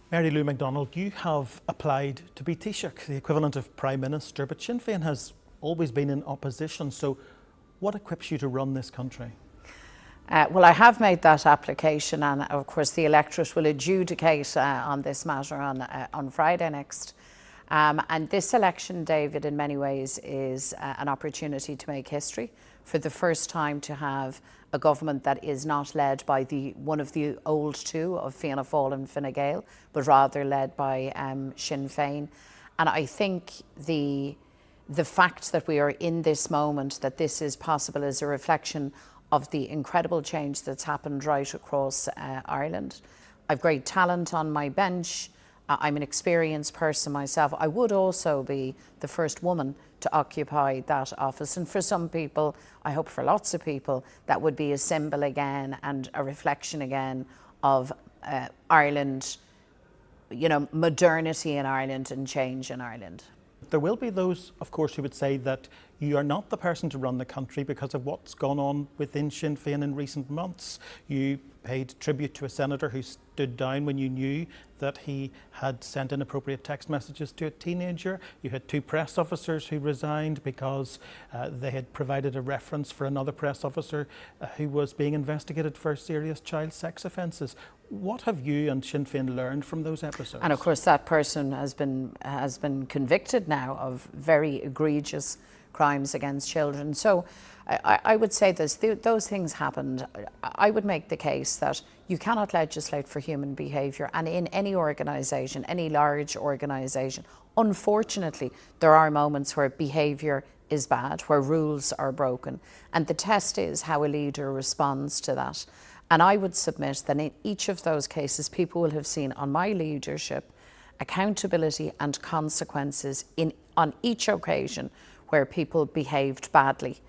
Mary Lou McDonald, you have applied to be Taoiseach, the equivalent of Prime Minister, but Sinn Fein has always been in opposition. So what equips you to run this country? Well, I have made that application, and of course the electorate will adjudicate on this matter on Friday next. And this election, David, in many ways is an opportunity to make history. For the first time to have a government that is not led by one of the old two of Fianna Fáil and Fine Gael, but rather led by Sinn Fein. And I think the fact that we are in this moment, that this is possible, is a reflection of the incredible change that's happened right across Ireland. I've great talent on my bench. I'm an experienced person myself. I would also be the first woman to occupy that office. And for some people, I hope for lots of people, that would be a symbol again and a reflection again of Ireland, you know, modernity in Ireland and change in Ireland. There will be those, of course, who would say that you are not the person to run the country because of what's gone on within Sinn Féin in recent months. You paid tribute to a senator who stood down when you knew that he had sent inappropriate text messages to a teenager. You had two press officers who resigned because they had provided a reference for another press officer who was being investigated for serious child sex offences. What have you and Sinn Féin learned from those episodes? And of course that person has been convicted now of very egregious crimes against children. So I would say this, those things happened. I would make the case that you cannot legislate for human behaviour, and in any organisation, any large organisation, unfortunately there are moments where behaviour is bad, where rules are broken, and the test is how a leader responds to that. And I would submit that in each of those cases people will have seen on my leadership accountability and consequences on each occasion where people behaved badly.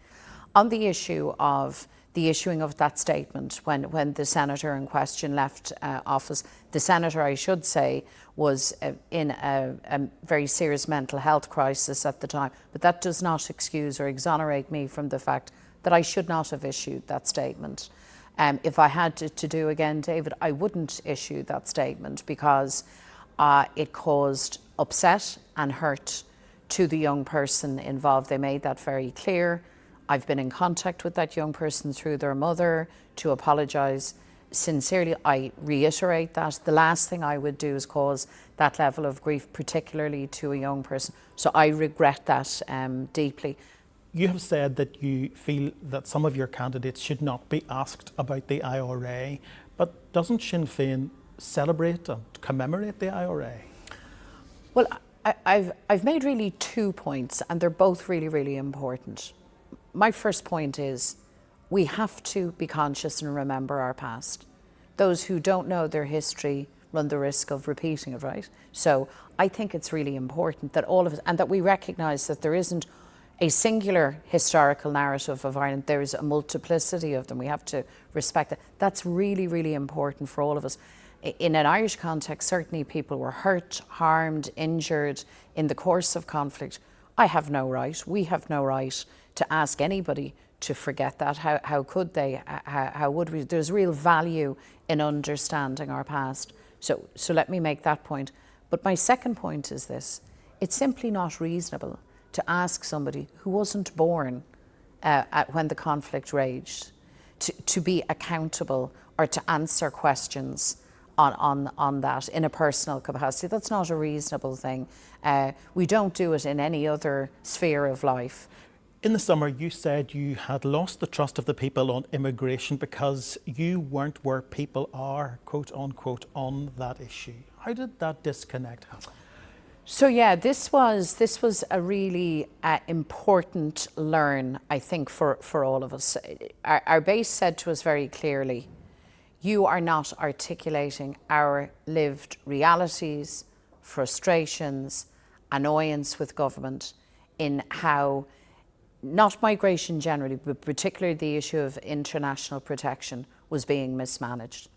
On the issue of the issuing of that statement when the senator in question left office, the senator, I should say, was in a very serious mental health crisis at the time, but that does not excuse or exonerate me from the fact that I should not have issued that statement. If I had to do again, David, I wouldn't issue that statement because it caused upset and hurt to the young person involved. They made that very clear. I've been in contact with that young person through their mother to apologise sincerely. I reiterate that. The last thing I would do is cause that level of grief, particularly to a young person. So I regret that deeply. You have said that you feel that some of your candidates should not be asked about the IRA, but doesn't Sinn Féin celebrate and commemorate the IRA? Well, I've made really 2 points, and they're both really, really important. My first point is we have to be conscious and remember our past. Those who don't know their history run the risk of repeating it, right? So I think it's really important that all of us, and that we recognise that there isn't a singular historical narrative of Ireland. There is a multiplicity of them. We have to respect that. That's really, really important for all of us. In an Irish context, certainly people were hurt, harmed, injured in the course of conflict. I have no right, we have no right to ask anybody to forget that. How could they? How would we? There's real value in understanding our past. So let me make that point. But my second point is this. It's simply not reasonable to ask somebody who wasn't born when the conflict raged to be accountable or to answer questions on that in a personal capacity. That's not a reasonable thing. We don't do it in any other sphere of life. In the summer, you said you had lost the trust of the people on immigration because you weren't where people are, quote unquote, on that issue. How did that disconnect happen? So yeah, this was a really important learn, I think, for all of us. Our base said to us very clearly, you are not articulating our lived realities, frustrations, annoyance with government in how, not migration generally, but particularly the issue of international protection was being mismanaged.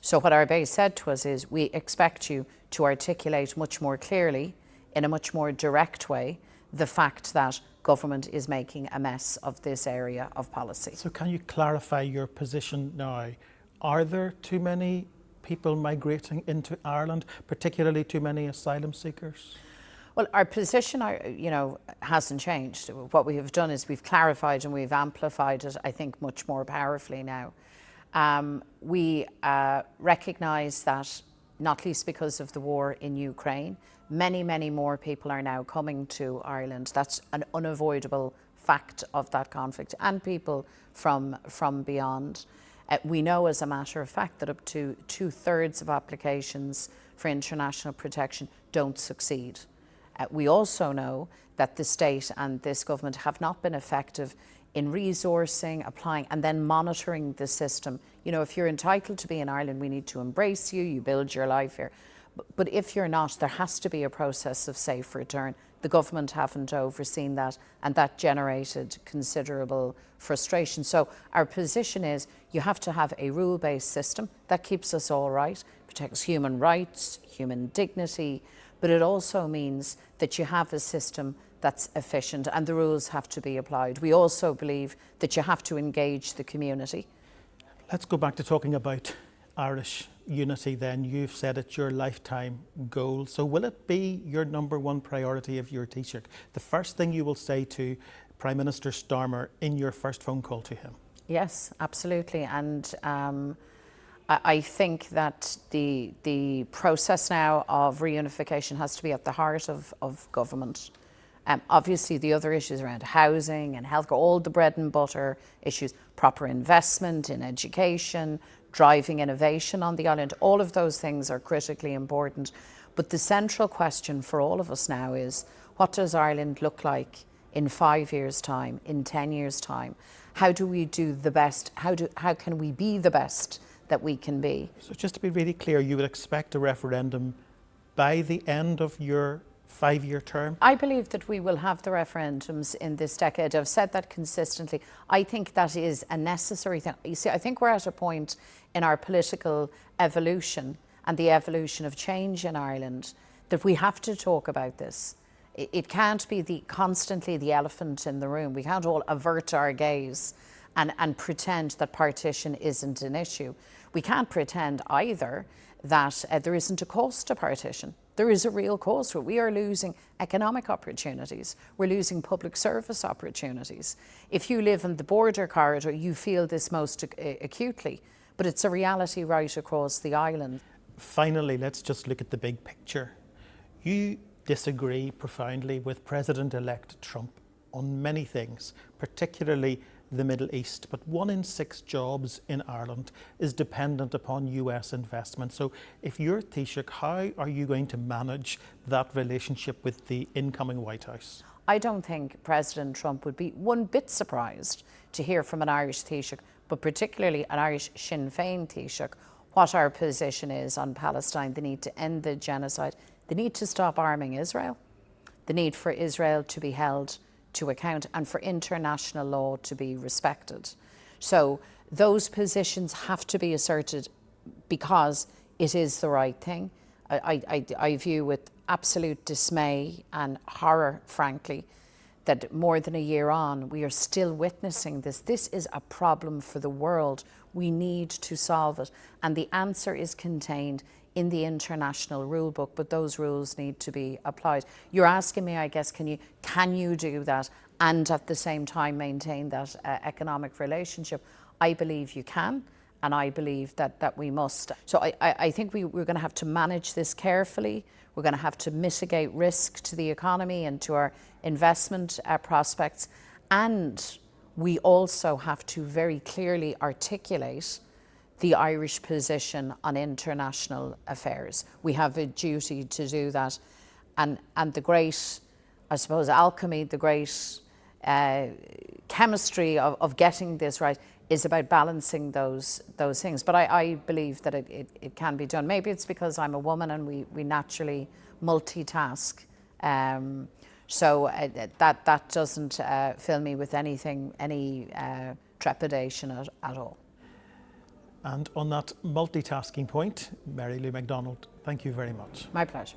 So what our base said to us is, we expect you to articulate much more clearly, in a much more direct way, the fact that government is making a mess of this area of policy. So can you clarify your position now? Are there too many people migrating into Ireland, particularly too many asylum seekers? Well, our position, hasn't changed. What we have done is we've clarified and we've amplified it, I think, much more powerfully now. We recognise that, not least because of the war in Ukraine, many, many more people are now coming to Ireland. That's an unavoidable fact of that conflict, and people from beyond. We know, as a matter of fact, that up to 2/3 of applications for international protection don't succeed. We also know that the state and this government have not been effective in resourcing, applying, and then monitoring the system. If you're entitled to be in Ireland, we need to embrace you, you build your life here. But if you're not, there has to be a process of safe return. The government haven't overseen that, and that generated considerable frustration. So our position is you have to have a rule-based system that keeps us all right, protects human rights, human dignity, but it also means that you have a system that's efficient and the rules have to be applied. We also believe that you have to engage the community. Let's go back to talking about Irish unity then. You've said it's your lifetime goal. So will it be your number one priority of your Taoiseach? The first thing you will say to Prime Minister Starmer in your first phone call to him? Yes, absolutely. And I think that the process now of reunification has to be at the heart of government. Obviously, the other issues around housing and healthcare, all the bread and butter issues, proper investment in education, driving innovation on the island, all of those things are critically important. But the central question for all of us now is, what does Ireland look like in 5 years' time, in 10 years' time? How do we do the best? How can we be the best that we can be? So just to be really clear, you would expect a referendum by the end of your 5-year term? I believe that we will have the referendums in this decade. I've said that consistently. I think that is a necessary thing. You see, I think we're at a point in our political evolution and the evolution of change in Ireland that we have to talk about this. It can't be constantly the elephant in the room. We can't all avert our gaze and pretend that partition isn't an issue. We can't pretend either that there isn't a cost to partition. There is a real cost to it. We are losing economic opportunities. We're losing public service opportunities. If you live in the border corridor, you feel this most acutely, but it's a reality right across the island. Finally, let's just look at the big picture. You disagree profoundly with President-elect Trump on many things, particularly the Middle East, but 1 in 6 jobs in Ireland is dependent upon US investment. So if you're Taoiseach, how are you going to manage that relationship with the incoming White House? I don't think President Trump would be one bit surprised to hear from an Irish Taoiseach, but particularly an Irish Sinn Fein Taoiseach, what our position is on Palestine, the need to end the genocide, the need to stop arming Israel, the need for Israel to be held to account and for international law to be respected. So those positions have to be asserted because it is the right thing. I view with absolute dismay and horror, frankly, that more than a year on, we are still witnessing this. This is a problem for the world. We need to solve it. And the answer is contained in the international rule book, but those rules need to be applied. You're asking me, I guess, can you do that and at the same time maintain that economic relationship? I believe you can, and I believe that we must. So I think we're going to have to manage this carefully. We're going to have to mitigate risk to the economy and to our investment prospects. And we also have to very clearly articulate the Irish position on international affairs. We have a duty to do that. And the great, I suppose, alchemy, the great chemistry of getting this right is about balancing those things. But I believe that it can be done. Maybe it's because I'm a woman and we naturally multitask. So that doesn't fill me with any trepidation at all. And on that multitasking point, Mary Lou McDonald, thank you very much. My pleasure.